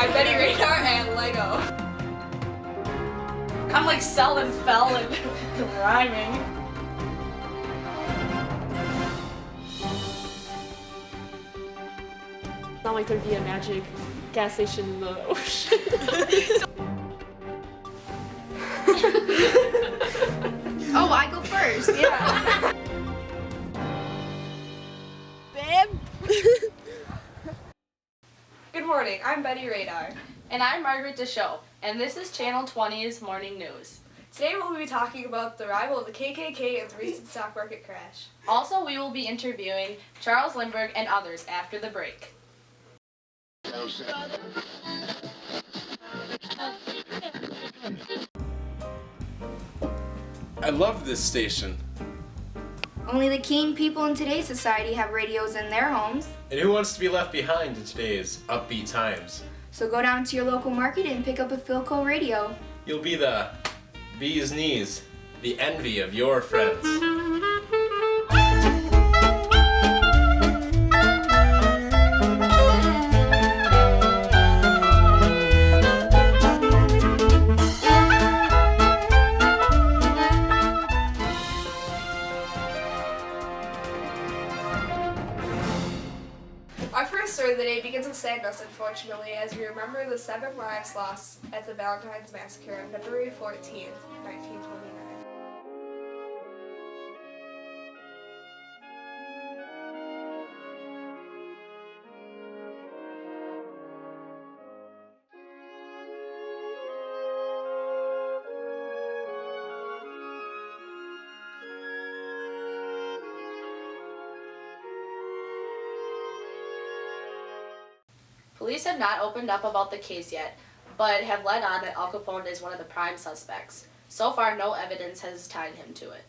I'm Betty Radar and Lego. I'm like sell and fell and rhyming. It's not like there'd be a magic gas station in the ocean. Oh, I go first, yeah. Babe? Good morning, I'm Betty Radar. And I'm Margaret Deschaux, and this is Channel 20's Morning News. Today we'll be talking about the arrival of the KKK and the recent stock market crash. Also, we will be interviewing Charles Lindbergh and others after the break. I love this station. Only the keen people in today's society have radios in their homes. And who wants to be left behind in today's upbeat times? So go down to your local market and pick up a Philco radio. You'll be the bee's knees, the envy of your friends. Our first story of the day begins with sadness, unfortunately, as we remember the 7 lives lost at the Valentine's Massacre on February 14th, 1929. Police have not opened up about the case yet, but have led on that Al Capone is one of the prime suspects. So far, no evidence has tied him to it.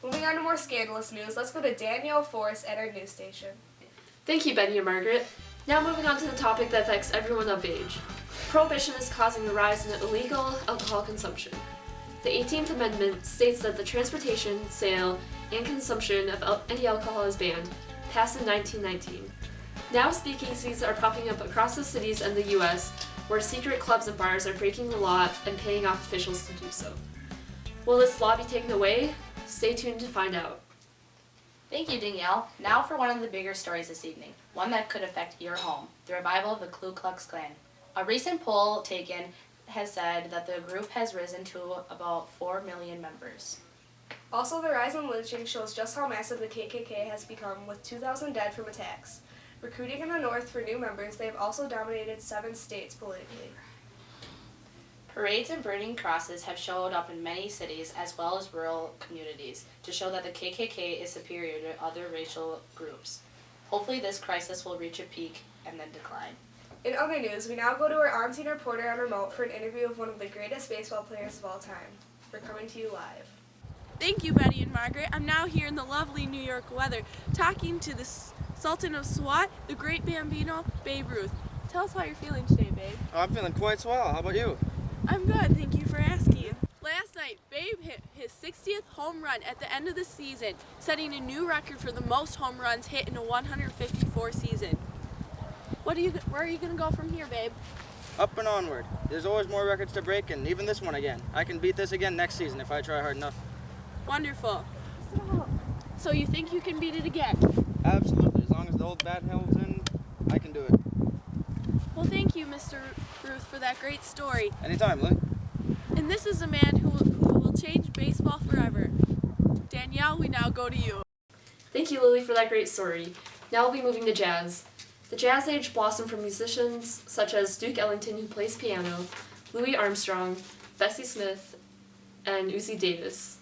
Moving on to more scandalous news, let's go to Danielle Forrest at our news station. Thank you, Betty and Margaret. Now moving on to the topic that affects everyone of age. Prohibition is causing the rise in illegal alcohol consumption. The 18th Amendment states that the transportation, sale, and consumption of any alcohol is banned, passed in 1919. Now speakeasies are popping up across the cities and the U.S., where secret clubs and bars are breaking the law and paying off officials to do so. Will this law be taken away? Stay tuned to find out. Thank you, Danielle. Now for one of the bigger stories this evening, one that could affect your home, the revival of the Ku Klux Klan. A recent poll taken has said that the group has risen to about 4 million members. Also, the rise in lynching shows just how massive the KKK has become, with 2,000 dead from attacks. Recruiting in the North for new members, they have also dominated 7 states politically. Parades and burning crosses have showed up in many cities as well as rural communities to show that the KKK is superior to other racial groups. Hopefully this crisis will reach a peak and then decline. In other news, we now go to our on-scene reporter on remote for an interview of one of the greatest baseball players of all time. We're coming to you live. Thank you, Betty and Margaret. I'm now here in the lovely New York weather, talking to the Sultan of SWAT, the great Bambino, Babe Ruth. Tell us how you're feeling today, Babe. Oh, I'm feeling quite swell. How about you? I'm good, thank you for asking. Last night, Babe hit his 60th home run at the end of the season, setting a new record for the most home runs hit in a 154 season. Where are you going to go from here, Babe? Up and onward. There's always more records to break, and even this one again. I can beat this again next season if I try hard enough. Wonderful. So you think you can beat it again? Absolutely. As long as the old bat holds in, I can do it. Well, thank you, Mr. Ruth, for that great story. Anytime, Lily. And this is a man who will change baseball forever. Danielle, we now go to you. Thank you, Lily, for that great story. Now we'll be moving to jazz. The jazz age blossomed from musicians such as Duke Ellington, who plays piano, Louis Armstrong, Bessie Smith, and Uzi Davis.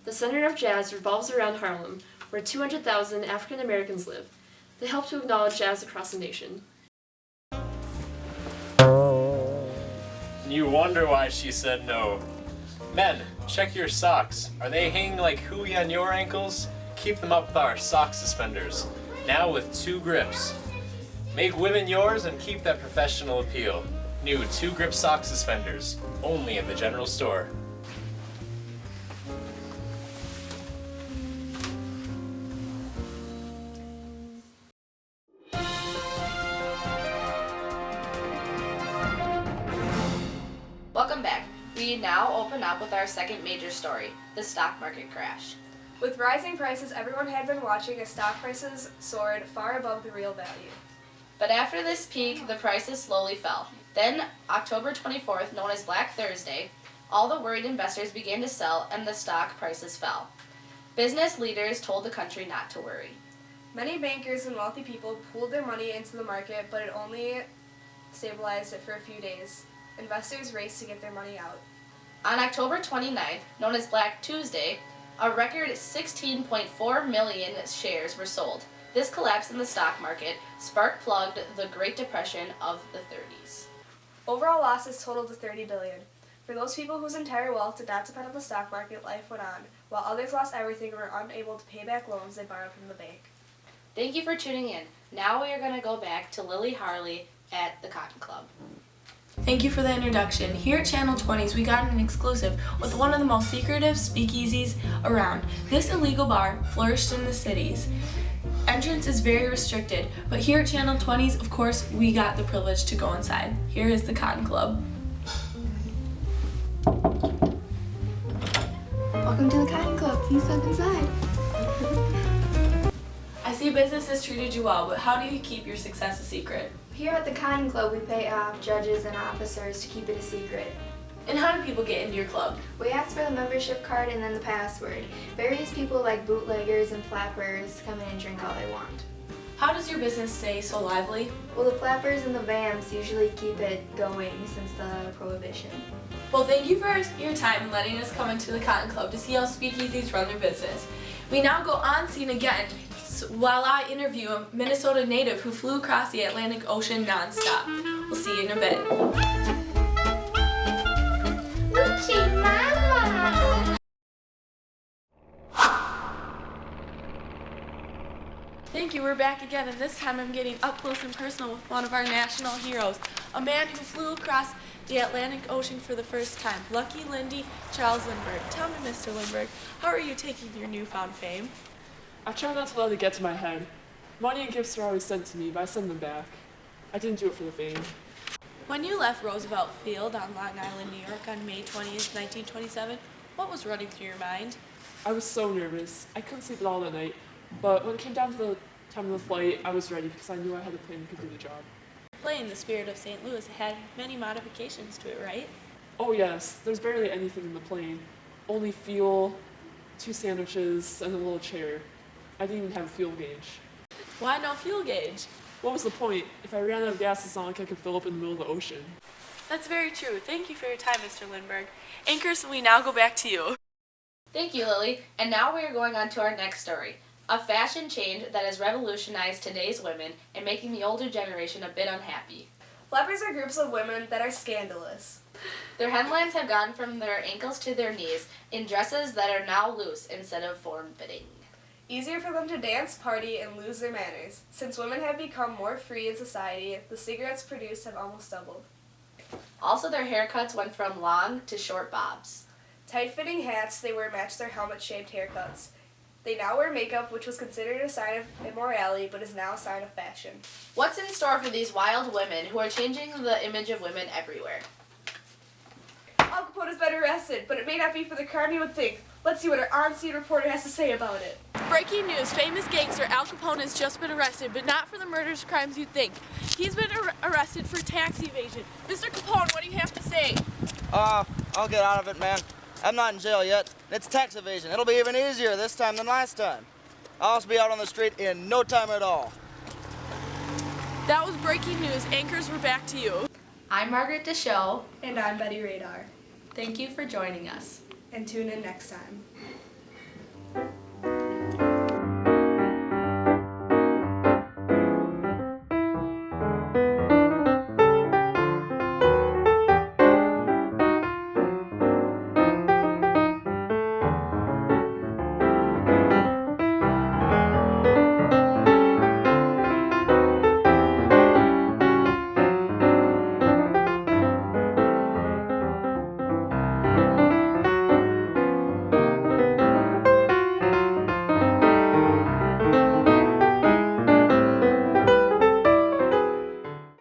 The center of jazz revolves around Harlem, where 200,000 African Americans live. They help to acknowledge jazz across the nation. You wonder why she said no. Men, check your socks. Are they hanging like hooey on your ankles? Keep them up with our sock suspenders. Now with 2 grips. Make women yours and keep that professional appeal. New 2-grip sock suspenders, only in the general store. we now open up with our second major story, the stock market crash. With rising prices, everyone had been watching as stock prices soared far above the real value. But after this peak, the prices slowly fell. Then, October 24th, known as Black Thursday, all the worried investors began to sell and the stock prices fell. Business leaders told the country not to worry. Many bankers and wealthy people pooled their money into the market, but it only stabilized it for a few days. Investors raced to get their money out. On October 29th, known as Black Tuesday, a record 16.4 million shares were sold. This collapse in the stock market spark-plugged the Great Depression of the 30s. Overall losses totaled to $30 billion. For those people whose entire wealth did not depend on the stock market, life went on, while others lost everything and were unable to pay back loans they borrowed from the bank. Thank you for tuning in. Now we are going to go back to Lily Harley at the Cotton Club. Thank you for the introduction. Here at Channel 20's, we got an exclusive with one of the most secretive speakeasies around. This illegal bar flourished in the cities. Entrance is very restricted, but here at Channel 20's, of course, we got the privilege to go inside. Here is the Cotton Club. Welcome to the Cotton Club. Please step inside. I see business has treated you well, but how do you keep your success a secret? Here at the Cotton Club, we pay off judges and officers to keep it a secret. And how do people get into your club? We ask for the membership card and then the password. Various people like bootleggers and flappers come in and drink all they want. How does your business stay so lively? Well, the flappers and the vamps usually keep it going since the prohibition. Well, thank you for your time and letting us come into the Cotton Club to see how speakeasies run their business. We now go on scene again while I interview a Minnesota native who flew across the Atlantic Ocean nonstop. We'll see you in a bit. Thank you, we're back again, and this time I'm getting up close and personal with one of our national heroes, a man who flew across the Atlantic Ocean for the first time, Lucky Lindy Charles Lindbergh. Tell me, Mr. Lindbergh, how are you taking your newfound fame? I try not to let it get to my head. Money and gifts are always sent to me, but I send them back. I didn't do it for the fame. When you left Roosevelt Field on Long Island, New York on May 20th, 1927, what was running through your mind? I was so nervous. I couldn't sleep at all that night, but when it came down to the time of the flight, I was ready because I knew I had a plan that could do the job. The plane, the Spirit of St. Louis, had many modifications to it, right? Oh yes, there's barely anything in the plane. Only fuel, 2 sandwiches, and a little chair. I didn't even have a fuel gauge. Why no fuel gauge? What was the point? If I ran out of gas, it's not like I could fill up in the middle of the ocean. That's very true. Thank you for your time, Mr. Lindbergh. Anchors, we now go back to you. Thank you, Lily. And now we are going on to our next story. A fashion change that has revolutionized today's women and making the older generation a bit unhappy. Flappers are groups of women that are scandalous. Their hemlines have gone from their ankles to their knees in dresses that are now loose instead of form-fitting. Easier for them to dance, party, and lose their manners. Since women have become more free in society, the cigarettes produced have almost doubled. Also, their haircuts went from long to short bobs. Tight-fitting hats they wear match their helmet-shaped haircuts. They now wear makeup, which was considered a sign of immorality, but is now a sign of fashion. What's in store for these wild women who are changing the image of women everywhere? Al Capone has been arrested, but it may not be for the crime you would think. Let's see what our on-scene reporter has to say about it. Breaking news, famous gangster Al Capone has just been arrested, but not for the murders crimes you'd think. He's been arrested for tax evasion. Mr. Capone, what do you have to say? I'll get out of it, man. I'm not in jail yet. It's tax evasion. It'll be even easier this time than last time. I'll also be out on the street in no time at all. That was breaking news. Anchors, we're back to you. I'm Margaret Deschaux. And I'm Betty Radar. Thank you for joining us. And tune in next time.